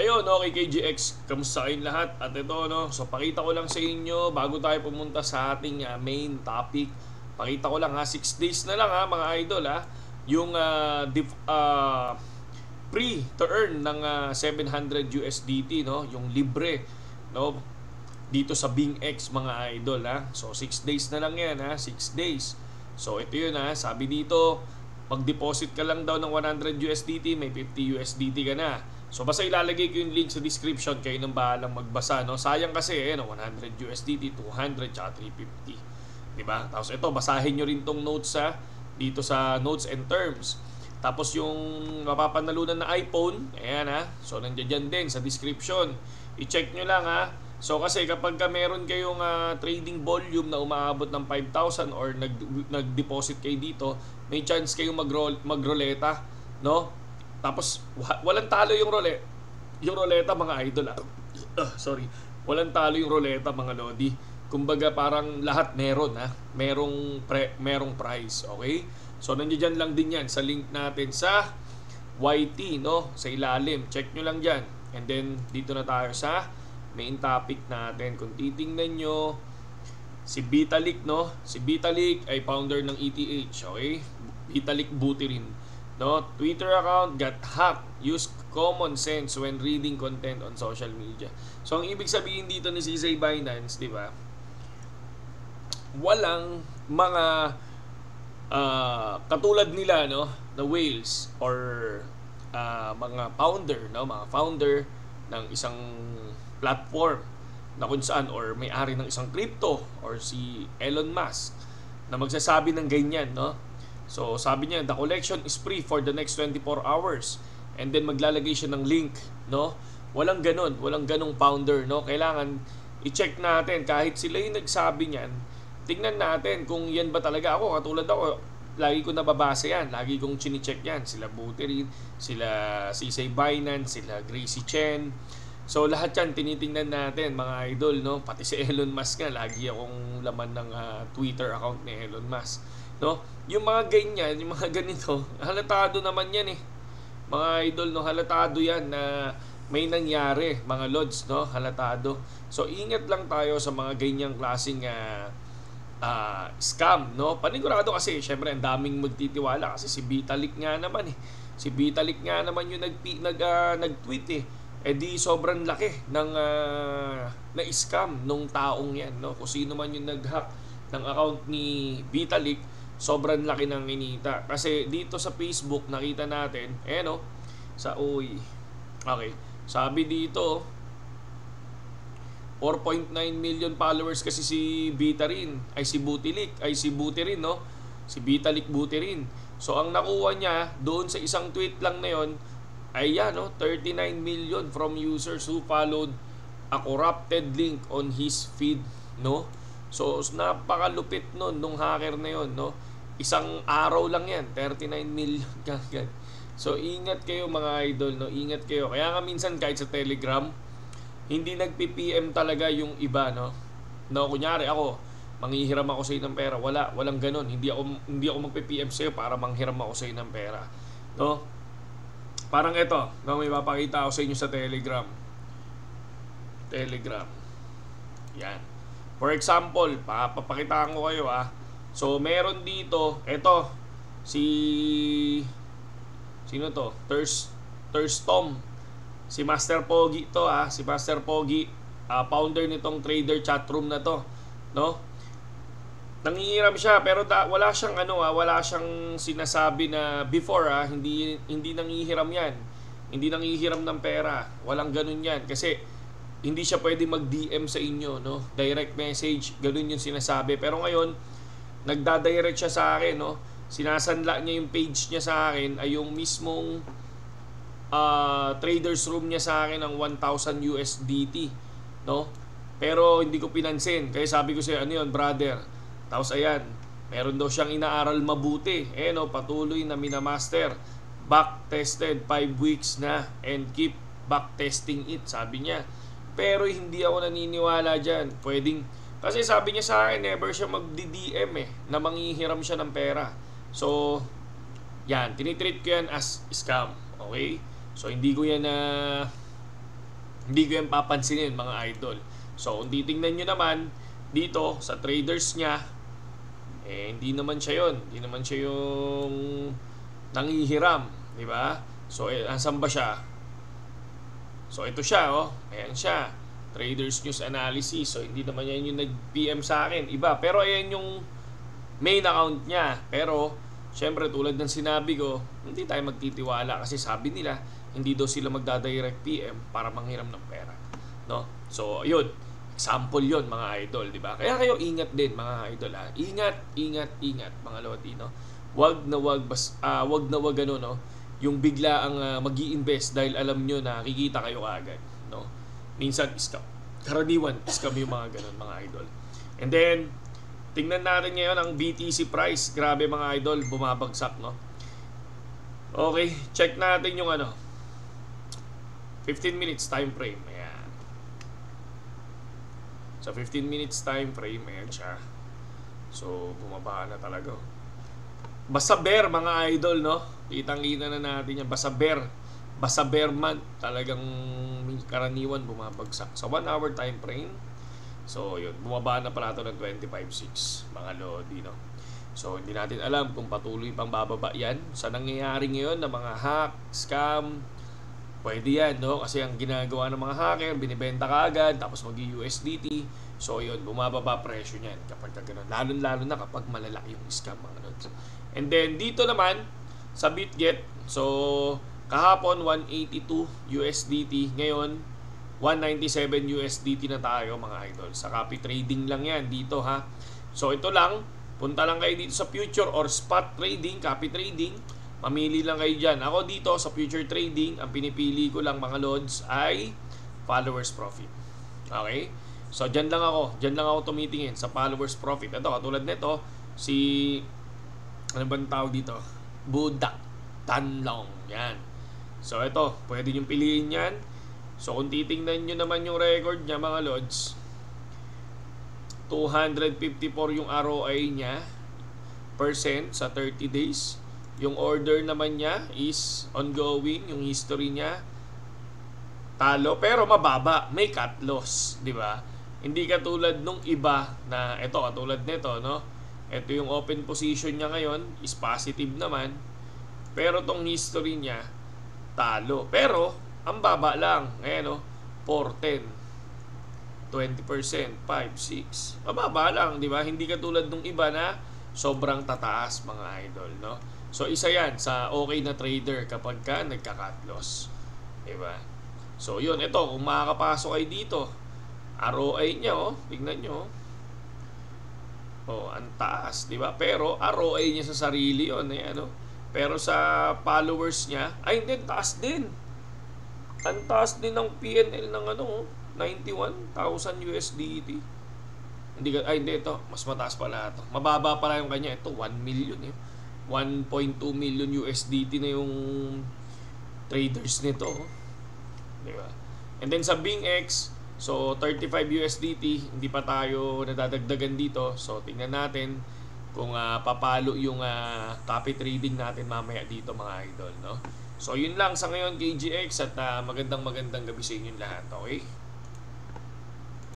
Ayun, okay KGX, kamusta kayong lahat? At ito, no, so pakita ko lang sa inyo, bago tayo pumunta sa ating main topic, pakita ko lang 6 days na lang mga idol yung free to earn ng 700 USDT, no, yung libre, no, dito sa BingX mga idol So 6 days na lang yan 6 days. So ito yun sabi dito, mag-deposit ka lang daw ng 100 USDT, may 50 USDT ka na. So basta ilalagay ko yung link sa description, kayo nang bahalang magbasa, no. Sayang kasi 100 USDT, 200 tsaka 350. Diba? Tapos ito, basahin nyo rin tong notes dito sa notes and terms. Tapos yung mapapanalunan na iPhone, ayan so nandiyan din sa description. I-check nyo lang So kasi kapag meron kayong trading volume na umaabot ng 5,000 or nag-deposit kayo dito, may chance kayong magroleta, no? Tapos walang talo yung roleta mga idol sorry. Walang talo yung roleta mga lodi. Kumbaga parang lahat meron merong prize, okay? So nandiyan lang din yan sa link natin sa YT, no? Sa ilalim. Check nyo lang diyan. And then dito na tayo sa main topic natin. Kung titingnan nyo, si Vitalik, no? Si Vitalik ay founder ng ETH, okay? Vitalik Buterin, no? Twitter account got hacked. Use common sense when reading content on social media. So ang ibig sabihin dito ni CZ Binance, di ba? Walang mga katulad nila, no, the whales or mga founder, no, mga founder ng isang platform na kung saan or may-ari ng isang crypto or si Elon Musk na magsasabi ng ganyan, no? So sabi niya, the collection is free for the next 24 hours, and then maglalagay siya ng link, no? Walang ganong founder, no? Kailangan i-check natin kahit sila yung nagsabi niyan. Tingnan natin kung yan ba talaga. Katulad ako, lagi ko nababasa yan, lagi kong chine-check yan. Sila Buterin, sila CZ Binance, sila Gracie Chen. So lahat yan tinitingnan natin mga idol, no? Pati si Elon Musk nga, lagi akong laman ng Twitter account ni Elon Musk, no? Yung mga ganyan, yung mga ganito, halatado naman yan mga idol, no? Halatado yan na may nangyari mga lods, no? Halatado. So ingat lang tayo sa mga ganyang klaseng scam, no? Panigurado kasi syempre ang daming magtitiwala kasi si Vitalik nga naman Si Vitalik nga naman yung nag-tweet di sobrang laki ng na-scam nung taong yan, no? Kung sino man yung nag-hack ng account ni Vitalik, sobrang laki ng inita. Kasi dito sa Facebook nakita natin, okay, sabi dito 4.9 million followers kasi si Buterin, no? Si Vitalik Buterin. So ang nakuha niya doon sa isang tweet lang na yon ay 39 million from users who followed a corrupted link on his feed, no? So napakalupit nung hacker na yon, no? Isang araw lang yan, 39 million kagad. So ingat kayo mga idol, no? Ingat kayo. Kaya nga minsan kahit sa Telegram, hindi nagpi-PM talaga yung iba, no? No, kunyari ako, manghihiram ako sa iyo ng pera. Walang ganoon. Hindi ako magpi-PM sa iyo para manghiram ako sa iyo ng pera, no? Parang ito, no, may papakita ako sa inyo sa Telegram. Yan. For example, papakitaan ko kayo So meron dito, ito sino to? Thurstom. Si Master Pogi to si Master Pogi, founder nitong trader chatroom na to, no? Nangingiram siya pero wala siyang sinasabi na before hindi nanghihiram yan. Hindi nanghihiram ng pera. Walang ganun yan kasi hindi siya pwede mag-DM sa inyo, no? Direct message, ganun yung sinasabi. Pero ngayon, nagda-direct siya sa akin, no? Sinasanla niya yung page niya sa akin ay yung mismong traders room niya sa akin ng 1,000 USDT, no? Pero hindi ko pinansin. Kaya sabi ko sa ano yun, brother. Tapos ayan, meron daw siyang inaaral mabuti. Patuloy na minamaster. Back-tested 5 weeks na and keep back-testing it, sabi niya. Pero hindi ako naniniwala dyan. Kasi sabi niya sa akin, never siya magdi-DM na manghihiram siya ng pera. So, yan, tinitreat ko yan as scam. Okay? So, hindi ko yan Hindi ko yung papansinin mga idol. So, kung titingnan nyo naman, dito sa traders niya, hindi naman siya yun. Hindi naman siya yung nanghihiram. Di ba? So, asan ba siya? So, ito siya, oh. Ayan siya. Traders News Analysis. So, hindi naman yan yung nag-PM sa akin. Iba. Pero, ayan yung main account niya. Pero, syempre, tulad ng sinabi ko, hindi tayo magtitiwala kasi sabi nila, hindi daw sila magdadirect PM para manghiram ng pera. No? So, yun. Example yun, mga idol, di ba? Kaya kayo ingat din, mga idol, ha? Ingat, mga lodi, no? Wag na wag ano, no? Yung bigla ang mag-i-invest dahil alam nyo na kikita kayo agad, no? Minsan, scam. Karaniwan, scam yung mga ganun, mga idol. And then, tingnan natin ngayon ang BTC price. Grabe, mga idol, bumabagsak, no? Okay, check natin yung 15 minutes time frame. Ayan. Sa 15 minutes time frame, ayan siya. So, bumaba na talaga. Basta bear, mga idol, no? Kitang-kita na natin yan. Basta bear month. Talagang karaniwan bumabagsak. Sa 1 hour time frame, so, yun. Bumaba na pala ito ng 25.6, mga lodi, no? So, hindi natin alam kung patuloy pang bababa yan. Sa nangyayari ngayon na mga hack, scam, pwede yan, no? Kasi ang ginagawa ng mga hacker, binibenta ka agad, tapos mag-USDT. So, yun, bumababa presyo niyan kapag gano'n. Lalo na kapag malalaki yung scam, mga lods. And then, dito naman, sa BitGet, so, kahapon, 182 USDT. Ngayon, 197 USDT na tayo, mga idol. Sa copy trading lang yan dito, ha? So, ito lang. Punta lang kayo dito sa future or spot trading, copy trading. Mamili lang kayo dyan. Ako dito sa future trading, ang pinipili ko lang, mga lods, ay followers profit. Okay? So, dyan lang ako tumitingin sa followers profit. Ito, katulad nito, ano bang tawag dito? Budak Tanlong. Yan. So, ito, pwede nyo piliin yan. So, kung titingnan nyo naman yung record niya, mga lods, 254 yung ROI niya percent sa 30 days. Yung order naman niya is ongoing, yung history niya talo pero mababa, may cut loss, di ba? Hindi katulad nung iba na ito, katulad nito, no? Ito yung open position niya ngayon is positive naman, pero tong history niya talo. Pero ang baba lang, ayan, no? 410 20%, 5, 6. Mababa lang, di ba? Hindi katulad nung iba na sobrang tataas, mga idol, no? So, isa yan sa okay na trader kapag ka nagka-cut loss. Di ba? So, yun. Ito, kung makakapasok kayo dito, ROI niya, oh. Tignan nyo. Oh, ang taas, di ba? Pero, ROI niya sa sarili yun, eh, ano? Pero sa followers niya, ay, hindi, taas din. Ang taas din ng PNL ng 91,000 USDT. Hindi, ito. Mas mataas pala ito. Mababa pala yung kanya. Ito, 1 million eh. 1.2 million USDT na yung traders nito. Diba? And then sa BingX, so 35 USDT, hindi pa tayo nadadagdagan dito. So, tingnan natin kung papalo yung copy trading natin mamaya dito, mga idol, no? So, yun lang sa ngayon, KGX, at magandang gabi sa inyo lahat, okay?